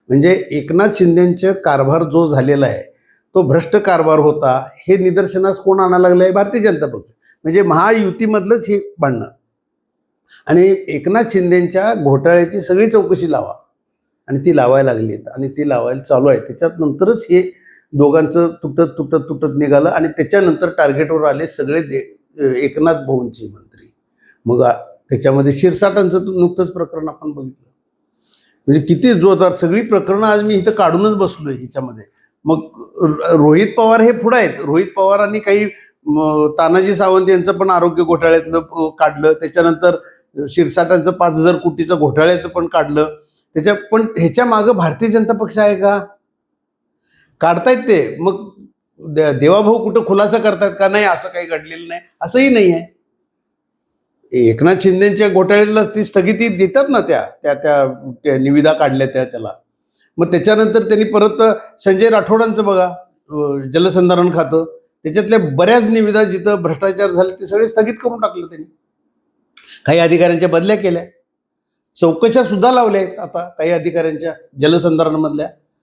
म्हणजे एकनाथ शिंदेचा कारभार जो झालेला आहे तो भ्रष्ट कारभार होता हे निदर्शनास कोण आणायला लागलं आहे? भारतीय जनता पक्ष. म्हणजे महायुतीमधलंच हे भांडणं. आणि एकनाथ शिंदेच्या घोटाळ्याची सगळी चौकशी लावा, आणि ती लावायला लागली आणि ती लावायला चालू आहे. त्याच्यात नंतरच हे दोघांचं तुटत तुटत तुटत निघालं आणि त्याच्यानंतर टार्गेटवर आले सगळे एकनाथ भाऊंचे मंत्री. मग त्याच्यामध्ये शिरसाटांचं नुकतंच प्रकरण आपण बघितलं. म्हणजे किती जोरदार सगळी प्रकरणं आज मी इथं काढूनच बसलोय ह्याच्यामध्ये. मग रोहित पवार हे पुढे आहेत. रोहित पवारांनी काही तानाजी सावंत यांचं पण आरोग्य घोटाळ्यातलं काढलं. त्याच्यानंतर शिरसाटांचं 5,000 कोटीचं घोटाळ्याचं पण काढलं. पण ह्याच्या मागं भारतीय जनता पक्ष आहे का? काढतायत ते. मग देवाभाऊ कुठं खुलासा करतायत का? नाही, असं काही घडलेलं नाही, असंही नाही आहे. एकनाथ शिंदेच्या घोटाळ्याला ती स्थगिती देतात ना, त्या निविदा काढल्या त्याला. मग त्याच्यानंतर त्यांनी परत संजय राठोडांचं बघा, जलसंधारण खातं, त्याच्यातल्या बऱ्याच निविदा जिथं भ्रष्टाचार झाले ते सगळे स्थगित करून टाकलं त्यांनी. काही अधिकाऱ्यांच्या बदल्या केल्या, चौकशा सुद्धा लावल्या आहेत आता काही अधिकाऱ्यांच्या जलसंधारण मधल्या.